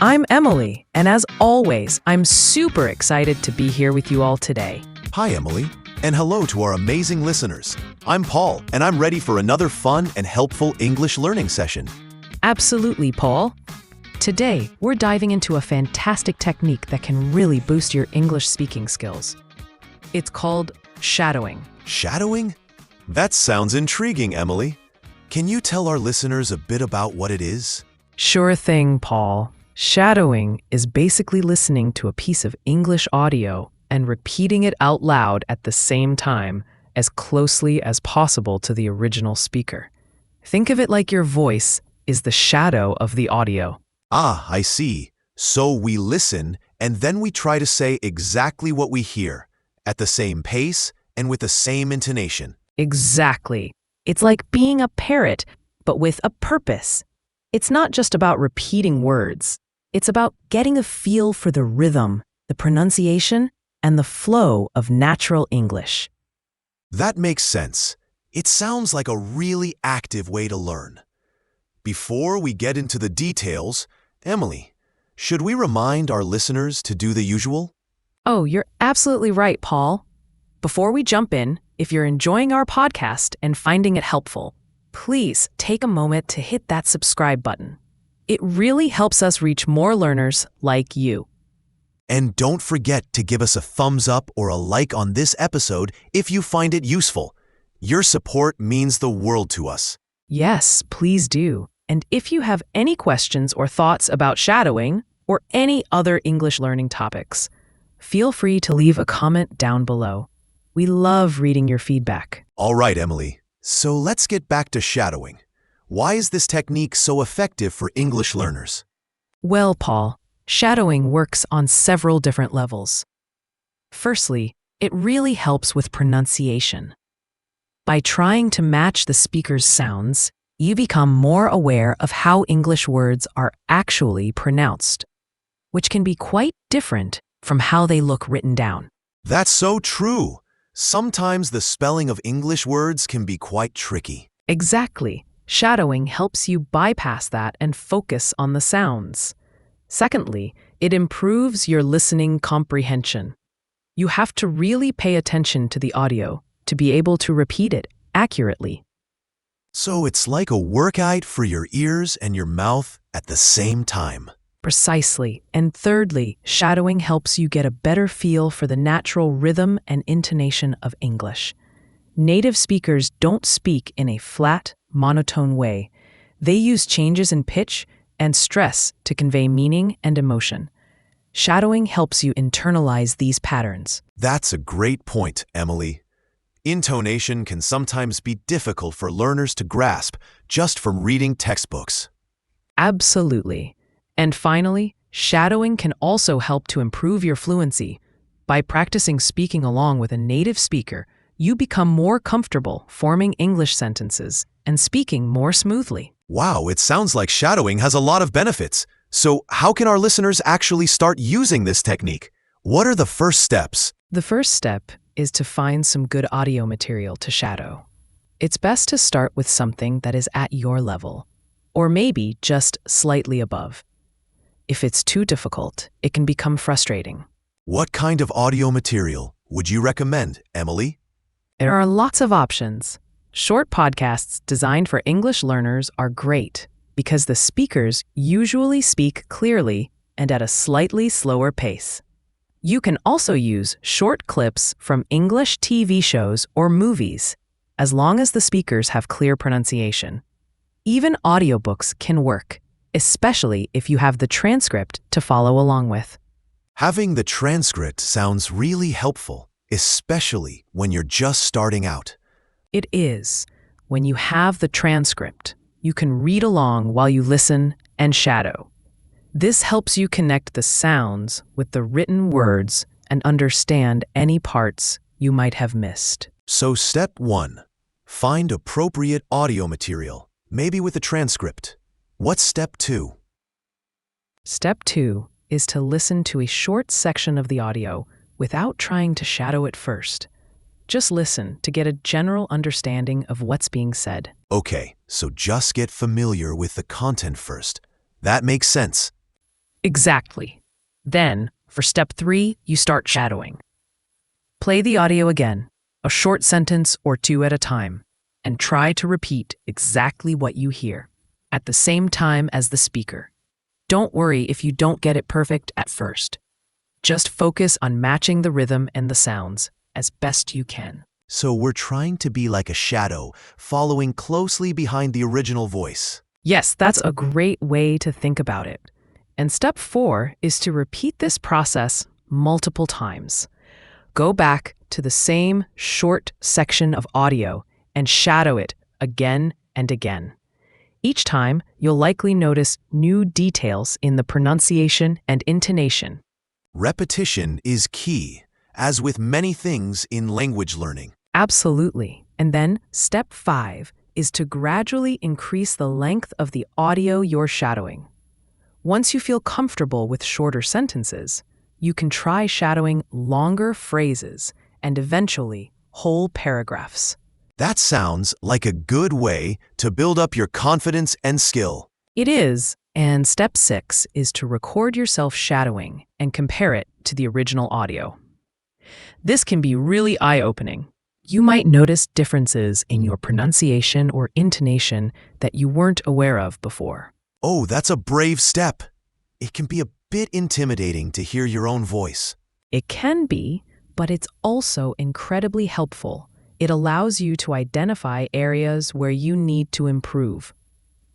I'm Emily, and as always, I'm super excited to be here with you all today. Hi, Emily, and hello to our amazing listeners. I'm Paul, and I'm ready for another fun and helpful English learning session. Absolutely, Paul. Today, we're diving into a fantastic technique that can really boost your English speaking skills. It's called shadowing. Shadowing? That sounds intriguing, Emily. Can you tell our listeners a bit about what it is? Sure thing, Paul. Shadowing is basically listening to a piece of English audio and repeating it out loud at the same time as closely as possible to the original speaker. Think of it like your voice is the shadow of the audio. Ah, I see. So we listen, and then we try to say exactly what we hear, at the same pace and with the same intonation. Exactly. It's like being a parrot, but with a purpose. It's not just about repeating words. It's about getting a feel for the rhythm, the pronunciation, and the flow of natural English. That makes sense. It sounds like a really active way to learn. Before we get into the details, Emily, should we remind our listeners to do the usual? Oh, you're absolutely right, Paul. Before we jump in, if you're enjoying our podcast and finding it helpful, please take a moment to hit that subscribe button. It really helps us reach more learners like you. And don't forget to give us a thumbs up or a like on this episode if you find it useful. Your support means the world to us. Yes, please do. And if you have any questions or thoughts about shadowing or any other English learning topics, feel free to leave a comment down below. We love reading your feedback. All right, Emily. So let's get back to shadowing. Why is this technique so effective for English learners? Well, Paul, shadowing works on several different levels. Firstly, it really helps with pronunciation. By trying to match the speaker's sounds, you become more aware of how English words are actually pronounced, which can be quite different from how they look written down. That's so true. Sometimes the spelling of English words can be quite tricky. Exactly. Shadowing helps you bypass that and focus on the sounds. Secondly, it improves your listening comprehension. You have to really pay attention to the audio to be able to repeat it accurately. So it's like a workout for your ears and your mouth at the same time. Precisely. And thirdly, shadowing helps you get a better feel for the natural rhythm and intonation of English. Native speakers don't speak in a flat, monotone way. They use changes in pitch and stress to convey meaning and emotion. Shadowing helps you internalize these patterns. That's a great point, Emily. Intonation can sometimes be difficult for learners to grasp just from reading textbooks. Absolutely. And finally, shadowing can also help to improve your fluency. By practicing speaking along with a native speaker, you become more comfortable forming English sentences and speaking more smoothly. Wow, it sounds like shadowing has a lot of benefits. So how can our listeners actually start using this technique? What are the first steps? The first step is to find some good audio material to shadow. It's best to start with something that is at your level, or maybe just slightly above. If it's too difficult, it can become frustrating. What kind of audio material would you recommend, Emily? There are lots of options. Short podcasts designed for English learners are great because the speakers usually speak clearly and at a slightly slower pace. You can also use short clips from English TV shows or movies, as long as the speakers have clear pronunciation. Even audiobooks can work, especially if you have the transcript to follow along with. Having the transcript sounds really helpful, especially when you're just starting out. It is. When you have the transcript, you can read along while you listen and shadow. This helps you connect the sounds with the written words and understand any parts you might have missed. So step 1, find appropriate audio material, maybe with a transcript. What's step 2? Step 2 is to listen to a short section of the audio without trying to shadow it first. Just listen to get a general understanding of what's being said. Okay, so just get familiar with the content first. That makes sense. Exactly. Then, for step 3, you start shadowing. Play the audio again, a short sentence or two at a time, and try to repeat exactly what you hear, at the same time as the speaker. Don't worry if you don't get it perfect at first. Just focus on matching the rhythm and the sounds as best you can. So we're trying to be like a shadow, following closely behind the original voice. Yes, that's a great way to think about it. And step 4 is to repeat this process multiple times. Go back to the same short section of audio and shadow it again and again. Each time, you'll likely notice new details in the pronunciation and intonation. Repetition is key, as with many things in language learning. Absolutely. And then step 5 is to gradually increase the length of the audio you're shadowing. Once you feel comfortable with shorter sentences, you can try shadowing longer phrases and eventually whole paragraphs. That sounds like a good way to build up your confidence and skill. It is, and step 6 is to record yourself shadowing and compare it to the original audio. This can be really eye-opening. You might notice differences in your pronunciation or intonation that you weren't aware of before. Oh, that's a brave step. It can be a bit intimidating to hear your own voice. It can be, but it's also incredibly helpful. It allows you to identify areas where you need to improve.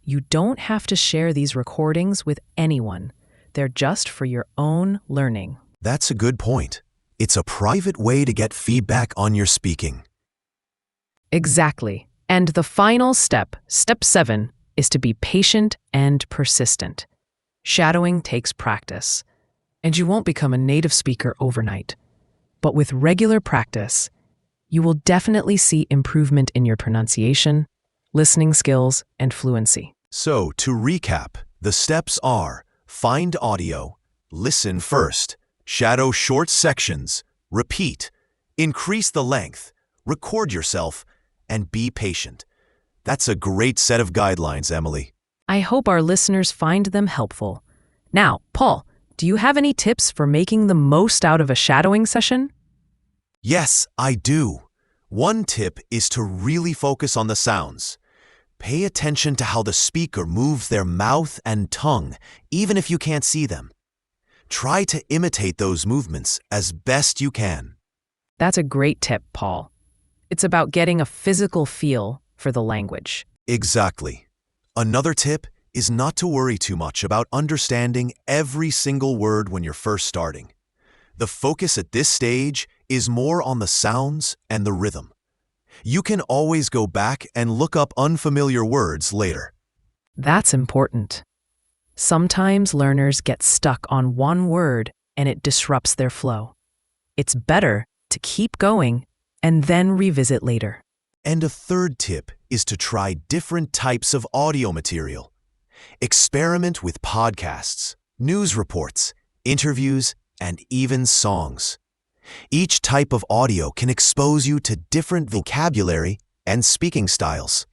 You don't have to share these recordings with anyone. They're just for your own learning. That's a good point. It's a private way to get feedback on your speaking. Exactly. And the final step, step 7, is to be patient and persistent. Shadowing takes practice, and you won't become a native speaker overnight. But with regular practice, you will definitely see improvement in your pronunciation, listening skills, and fluency. So, to recap, the steps are: find audio, listen first, shadow short sections, repeat, increase the length, record yourself, and be patient. That's a great set of guidelines, Emily. I hope our listeners find them helpful. Now, Paul, do you have any tips for making the most out of a shadowing session? Yes, I do. One tip is to really focus on the sounds. Pay attention to how the speaker moves their mouth and tongue, even if you can't see them. Try to imitate those movements as best you can. That's a great tip, Paul. It's about getting a physical feel for the language. Exactly. Another tip is not to worry too much about understanding every single word when you're first starting. The focus at this stage is more on the sounds and the rhythm. You can always go back and look up unfamiliar words later. That's important. Sometimes learners get stuck on one word and it disrupts their flow. It's better to keep going and then revisit later. And a third tip is to try different types of audio material. Experiment with podcasts, news reports, interviews, and even songs. Each type of audio can expose you to different vocabulary and speaking styles.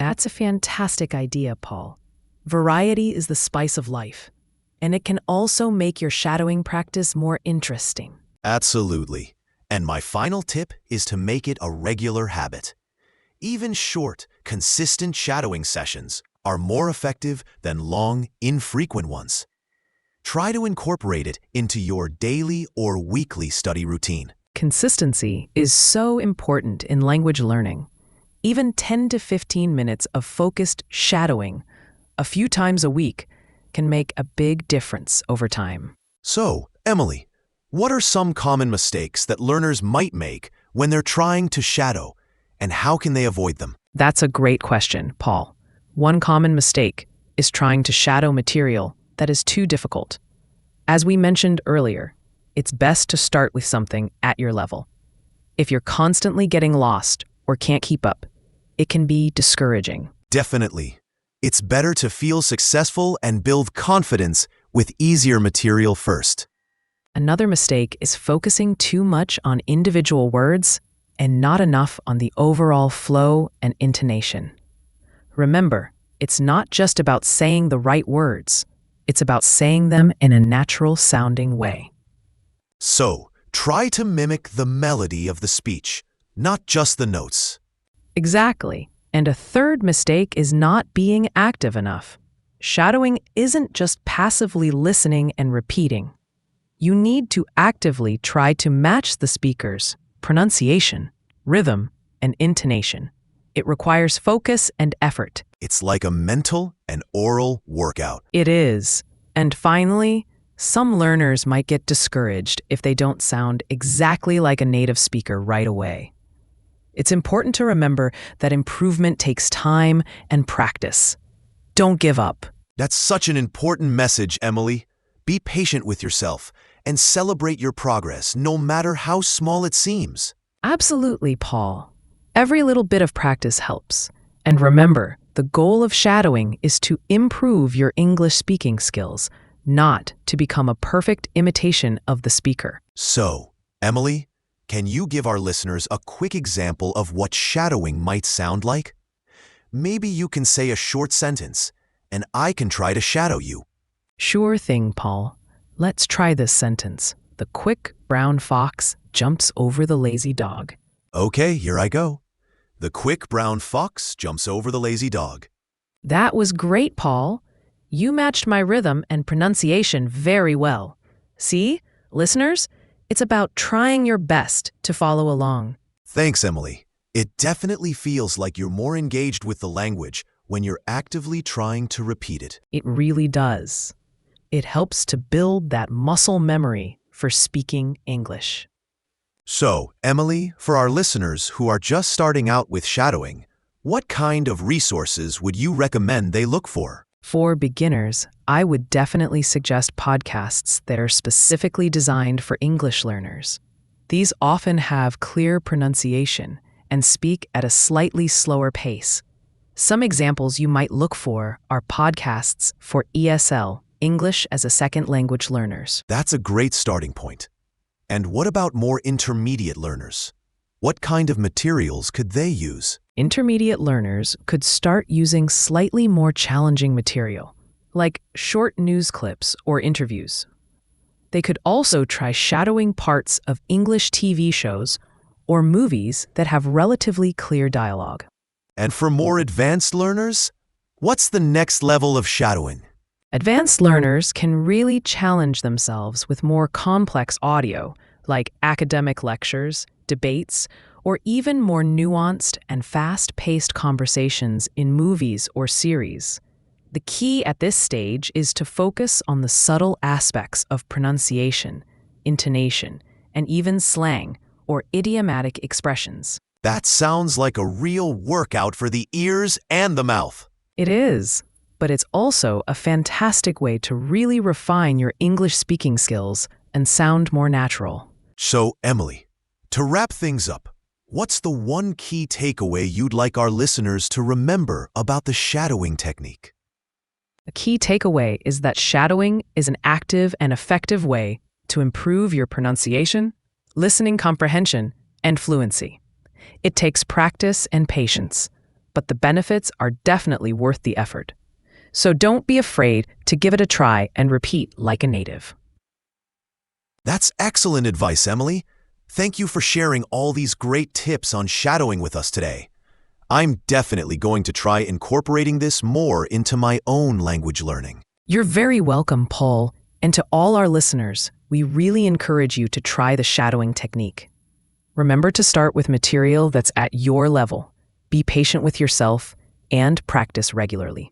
That's a fantastic idea, Paul. Variety is the spice of life, and it can also make your shadowing practice more interesting. Absolutely. And my final tip is to make it a regular habit. Even short, consistent shadowing sessions are more effective than long, infrequent ones. Try to incorporate it into your daily or weekly study routine. Consistency is so important in language learning. Even 10 to 15 minutes of focused shadowing a few times a week can make a big difference over time. So, Emily, what are some common mistakes that learners might make when they're trying to shadow, and how can they avoid them? That's a great question, Paul. One common mistake is trying to shadow material that is too difficult. As we mentioned earlier, it's best to start with something at your level. If you're constantly getting lost or can't keep up, it can be discouraging. Definitely. It's better to feel successful and build confidence with easier material first. Another mistake is focusing too much on individual words and not enough on the overall flow and intonation. Remember, it's not just about saying the right words. It's about saying them in a natural-sounding way. So, try to mimic the melody of the speech, not just the notes. Exactly. And a third mistake is not being active enough. Shadowing isn't just passively listening and repeating. You need to actively try to match the speaker's pronunciation, rhythm, and intonation. It requires focus and effort. It's like a mental and oral workout. It is. And finally, some learners might get discouraged if they don't sound exactly like a native speaker right away. It's important to remember that improvement takes time and practice. Don't give up. That's such an important message, Emily. Be patient with yourself and celebrate your progress, no matter how small it seems. Absolutely, Paul. Every little bit of practice helps. And remember, the goal of shadowing is to improve your English speaking skills, not to become a perfect imitation of the speaker. So, Emily, can you give our listeners a quick example of what shadowing might sound like? Maybe you can say a short sentence, and I can try to shadow you. Sure thing, Paul. Let's try this sentence. The quick brown fox jumps over the lazy dog. Okay, here I go. The quick brown fox jumps over the lazy dog. That was great, Paul. You matched my rhythm and pronunciation very well. See, listeners, it's about trying your best to follow along. Thanks, Emily. It definitely feels like you're more engaged with the language when you're actively trying to repeat it. It really does. It helps to build that muscle memory for speaking English. So, Emily, for our listeners who are just starting out with shadowing, what kind of resources would you recommend they look for? For beginners, I would definitely suggest podcasts that are specifically designed for English learners. These often have clear pronunciation and speak at a slightly slower pace. Some examples you might look for are podcasts for ESL, English as a Second Language learners. That's a great starting point. And what about more intermediate learners? What kind of materials could they use? Intermediate learners could start using slightly more challenging material, like short news clips or interviews. They could also try shadowing parts of English TV shows or movies that have relatively clear dialogue. And for more advanced learners, what's the next level of shadowing? Advanced learners can really challenge themselves with more complex audio, like academic lectures, debates, or even more nuanced and fast-paced conversations in movies or series. The key at this stage is to focus on the subtle aspects of pronunciation, intonation, and even slang or idiomatic expressions. That sounds like a real workout for the ears and the mouth. It is, but it's also a fantastic way to really refine your English speaking skills and sound more natural. So, Emily, to wrap things up, what's the one key takeaway you'd like our listeners to remember about the shadowing technique? A key takeaway is that shadowing is an active and effective way to improve your pronunciation, listening comprehension, and fluency. It takes practice and patience, but the benefits are definitely worth the effort. So don't be afraid to give it a try and repeat like a native. That's excellent advice, Emily. Thank you for sharing all these great tips on shadowing with us today. I'm definitely going to try incorporating this more into my own language learning. You're very welcome, Paul. And to all our listeners, we really encourage you to try the shadowing technique. Remember to start with material that's at your level. Be patient with yourself and practice regularly.